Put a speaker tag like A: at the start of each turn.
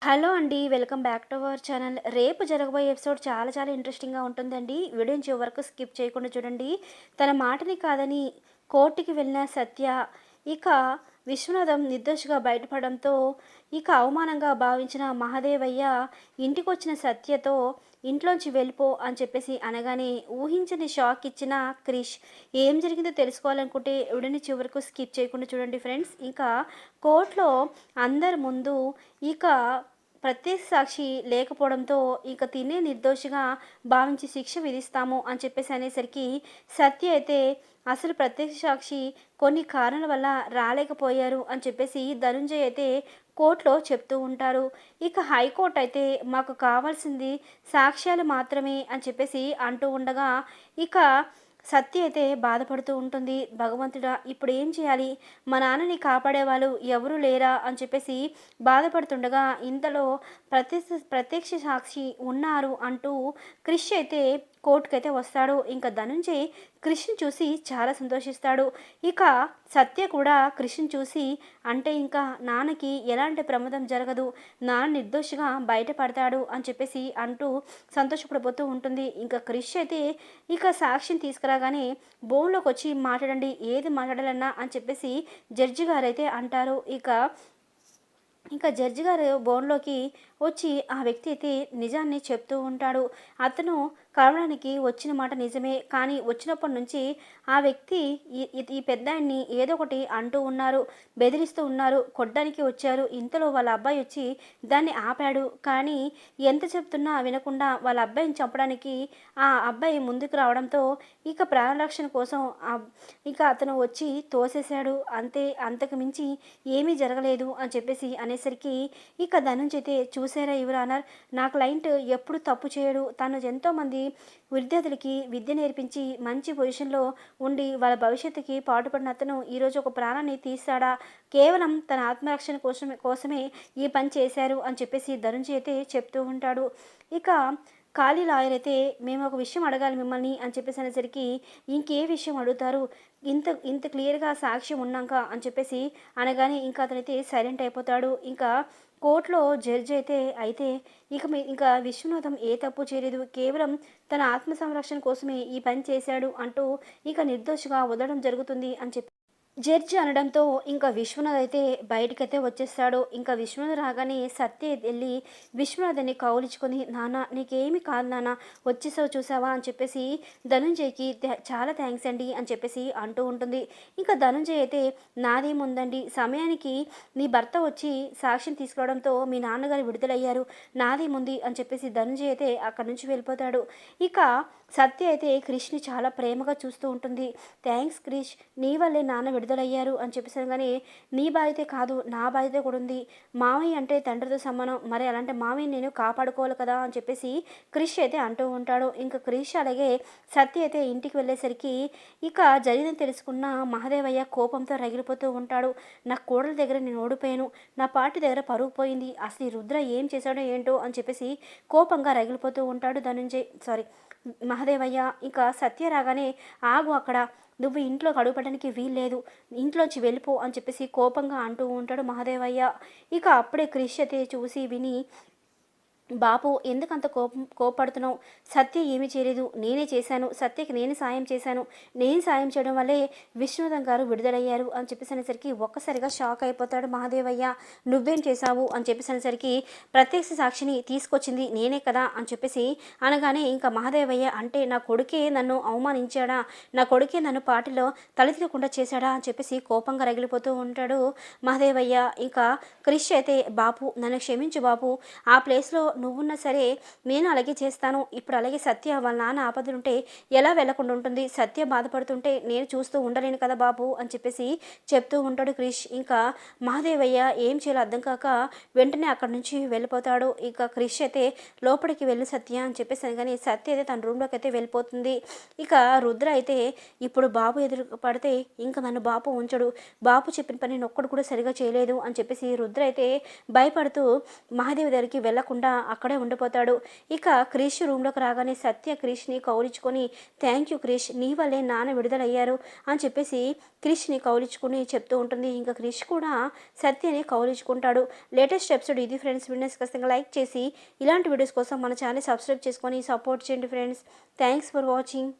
A: Hello అండి. Welcome back to our channel. రేపు జరగబోయే ఎపిసోడ్ చాలా చాలా ఇంట్రెస్టింగ్‌గా ఉంటుందండి. వీడియోని చివరి వరకు స్కిప్ చేయకుండా చూడండి. తన మాటని కాదని కోర్టుకి వెళ్ళిన సత్య ఇక విశ్వనాథం నిర్దోషిగా బయటపడడంతో ఇక అవమానంగా భావించిన మహదేవయ్య ఇంటికొచ్చిన సత్యతో ఇంట్లోంచి వెళ్ళిపో అని చెప్పేసి అనగానే ఊహించని షాక్ ఇచ్చిన క్రిష్ ఏం జరిగిందో తెలుసుకోవాలనుకుంటే వీడియోని చివరకు స్కిప్ చేయకుండా చూడండి ఫ్రెండ్స్. ఇంకా కోర్టులో అందరి ముందు ఇక ప్రత్యక్ష సాక్షి లేకపోవడంతో ఇక తినే నిర్దోషిగా భావించి శిక్ష విధిస్తాము అని చెప్పేసి అనేసరికి సత్య అయితే అసలు ప్రత్యక్ష సాక్షి కొన్ని కారణాల వల్ల రాలేకపోయారు అని చెప్పేసి ధనుంజయ్ అయితే కోర్టులో చెప్తూ ఉంటారు. ఇక హైకోర్టు అయితే మాకు కావాల్సింది సాక్ష్యాలు మాత్రమే అని చెప్పేసి అంటూ ఉండగా ఇక సత్య అయితే బాధపడుతూ ఉంటుంది. భగవంతుడా ఇప్పుడు ఏం చేయాలి, మా నాన్నని కాపాడేవాళ్ళు ఎవరూ లేరా అని చెప్పేసి బాధపడుతుండగా ఇంతలో ప్రత్యక్ష సాక్షి ఉన్నారు అంటూ క్రిష్ అయితే కోర్టుకైతే వస్తాడు. ఇంకా ధనుంజయ్ క్రిష్ని చూసి చాలా సంతోషిస్తాడు. ఇక సత్య కూడా క్రిష్ని చూసి అంటే ఇంకా నాన్నకి ఎలాంటి ప్రమాదం జరగదు, నాన్న నిర్దోషిగా బయటపడతాడు అని చెప్పేసి అంటూ సంతోషపడిపోతూ ఉంటుంది. ఇంకా క్రిష్ అయితే ఇక సాక్షిని తీసుకురాగానే బోన్లోకి వచ్చి మాట్లాడండి, ఏది మాట్లాడాలన్నా అని చెప్పేసి జడ్జి గారు అయితే అంటారు. ఇంకా జడ్జి గారు బోన్లోకి వచ్చి ఆ వ్యక్తి అయితే నిజాన్ని చెప్తూ ఉంటాడు. అతను కలవడానికి వచ్చిన మాట నిజమే, కానీ వచ్చినప్పటి నుంచి ఆ వ్యక్తి ఈ పెద్దాయన్ని ఏదో ఒకటి అంటూ ఉన్నారు, బెదిరిస్తూ ఉన్నారు, కొట్టడానికి వచ్చారు. ఇంతలో వాళ్ళ అబ్బాయి వచ్చి దాన్ని ఆపాడు. కానీ ఎంత చెప్తున్నా వినకుండా వాళ్ళ అబ్బాయిని చంపడానికి ఆ అబ్బాయి ముందుకు రావడంతో ఇక ప్రాణరక్షణ కోసం ఇక అతను వచ్చి తోసేశాడు. అంతే, అంతకు మించి ఏమీ జరగలేదు అని చెప్పేసి అనేసరికి ఇక ధనుంజైతే చూసారా యువర్ ఆనర్, నా క్లయింట్ ఎప్పుడు తప్పు చేయడు, తను ఎంతోమంది విద్యార్థులకి విద్య నేర్పించి మంచి పొజిషన్లో ఉండి వాళ్ళ భవిష్యత్తుకి పాటుపడిన అతను ఈరోజు ఒక ప్రాణాన్ని తీస్తాడా, కేవలం తన ఆత్మరక్షణ కోసమే ఈ పని చేశారు అని చెప్పేసి ధనుంజయ్ అయితే చెప్తూ ఉంటాడు. ఇక ఖాళీ లాయర్ అయితే మేము ఒక విషయం అడగాలి మిమ్మల్ని అని చెప్పేసి అనేసరికి ఇంకే విషయం అడుగుతారు, ఇంత ఇంత క్లియర్గా సాక్ష్యం ఉన్నాక అని చెప్పేసి అనగానే ఇంకా అతనైతే సైలెంట్ అయిపోతాడు. ఇంకా కోర్టులో జడ్జి అయితే ఇంకా విశ్వనాథం ఏ తప్పు చేయలేదు, కేవలం తన ఆత్మ సంరక్షణ కోసమే ఈ పని చేశాడు అంటూ ఇక నిర్దోషిగా వదలడం జరుగుతుంది అని చెప్పి జడ్జి అనడంతో ఇంకా విశ్వనాథ్ అయితే బయటకైతే వచ్చేస్తాడు. ఇంకా విశ్వనాథ్ రాగానే సత్య వెళ్ళి విశ్వనాథ్ని కౌలించుకొని నాన్న నీకేమి కాదు నాన్న, వచ్చేసావు చూసావా అని చెప్పేసి ధనుంజయ్కి చాలా థ్యాంక్స్ అండి అని చెప్పేసి అంటూ ఉంటుంది. ఇంకా ధనుంజయ్ అయితే నాదేముందండి, సమయానికి నీ భర్త వచ్చి సాక్ష్యం తీసుకురావడంతో మీ నాన్నగారు విడుదలయ్యారు, నాదేముంది అని చెప్పేసి ధనుంజయ్ అయితే అక్కడి నుంచి వెళ్ళిపోతాడు. ఇక సత్య అయితే క్రిష్ని చాలా ప్రేమగా చూస్తూ ఉంటుంది. థ్యాంక్స్ క్రిష్, నీ వల్లే నాన్న విడుదలయ్యారు అని చెప్పేసాను. కానీ నీ బాధ్యత కాదు, నా బాధ్యత కూడా ఉంది, మామయ్య అంటే తండ్రితో సమానం, మరి అలాంటి మామయ్య నేను కాపాడుకోవాలి కదా అని చెప్పేసి క్రిష్ అయితే అంటూ ఉంటాడు. ఇంకా క్రిష్ అలాగే సత్య అయితే ఇంటికి వెళ్ళేసరికి ఇక జరిగిందని తెలుసుకున్న మహదేవయ్య కోపంతో రగిలిపోతూ ఉంటాడు. నా కోడల దగ్గర నేను ఓడిపోయాను, నా పార్టీ దగ్గర పరుగు పోయింది, అసలు ఈ రుద్ర ఏం చేశాడో ఏంటో అని చెప్పేసి కోపంగా రగిలిపోతూ ఉంటాడు మహదేవయ్య. ఇంకా సత్య రాగానే ఆగు అక్కడ, నువ్వు ఇంట్లో అడుగుపడడానికి వీల్లేదు, ఇంట్లోంచి వెళ్ళిపో అని చెప్పేసి కోపంగా అంటూ ఉంటాడు మహదేవయ్య. ఇక అప్పుడే క్రిష్ అయితే చూసి విని బాపు ఎందుకంత కోపడుతున్నావు, సత్య ఏమీ చేయలేదు, నేనే చేశాను, సత్యకి నేను సాయం చేశాను, నేను సాయం చేయడం వల్లే విశ్వనాథం గారు విడుదలయ్యారు అని చెప్పేసి అనేసరికి ఒక్కసారిగా షాక్ అయిపోతాడు మహాదేవయ్య. నువ్వేం చేశావు అని చెప్పేసి అనేసరికి ప్రత్యక్ష సాక్షిని తీసుకొచ్చింది నేనే కదా అని చెప్పేసి అనగానే ఇంకా మహాదేవయ్య అంటే నా కొడుకే నన్ను అవమానించాడా, నా కొడుకే నన్ను పార్టీలో తలెత్తకుండా చేశాడా అని చెప్పేసి కోపంగా రగిలిపోతూ ఉంటాడు మహాదేవయ్య. ఇంకా క్రిష్ అయితే బాపు నన్ను క్షమించు బాపు, ఆ ప్లేస్లో నువ్వున్నా సరే నేను అలాగే చేస్తాను, ఇప్పుడు అలాగే సత్య వాళ్ళ నాన్న ఆపదలుంటే ఎలా వెళ్లకుండా ఉంటుంది, సత్య బాధపడుతుంటే నేను చూస్తూ ఉండలేను కదా బాబు అని చెప్పేసి చెప్తూ ఉంటాడు క్రిష్. ఇంకా మహాదేవయ్య ఏం చేయాలో అర్థం కాక వెంటనే అక్కడి నుంచి వెళ్ళిపోతాడు. ఇక క్రిష్ అయితే లోపలికి వెళ్ళు సత్య అని చెప్పేసి కానీ సత్య అయితే తన రూమ్లోకి అయితే వెళ్ళిపోతుంది. ఇక రుద్ర అయితే ఇప్పుడు బాబు ఎదురు పడితే ఇంకా నన్ను బాబు ఉంచడు, బాబు చెప్పిన పని ఒక్కడు కూడా సరిగా చేయలేదు అని చెప్పేసి రుద్ర అయితే భయపడుతూ మహాదేవి దగ్గరికి వెళ్లకుండా అక్కడే ఉండిపోతాడు. ఇక క్రిష్ రూమ్లోకి రాగానే సత్య క్రిష్ని కౌలించుకొని థ్యాంక్ యూ క్రిష్, నీ వల్లే నాన్న విడుదలయ్యారు అని చెప్పేసి క్రిష్ని కౌలించుకుని చెప్తూ ఉంటుంది. ఇంకా క్రిష్ కూడా సత్యని కౌలించుకుంటాడు. లేటెస్ట్ ఎపిసోడ్ ఇది ఫ్రెండ్స్. వీడియోస్ ఖచ్చితంగా లైక్ చేసి ఇలాంటి వీడియోస్ కోసం మన ఛానల్ సబ్స్క్రైబ్ చేసుకొని సపోర్ట్ చేయండి ఫ్రెండ్స్. Thanks for watching.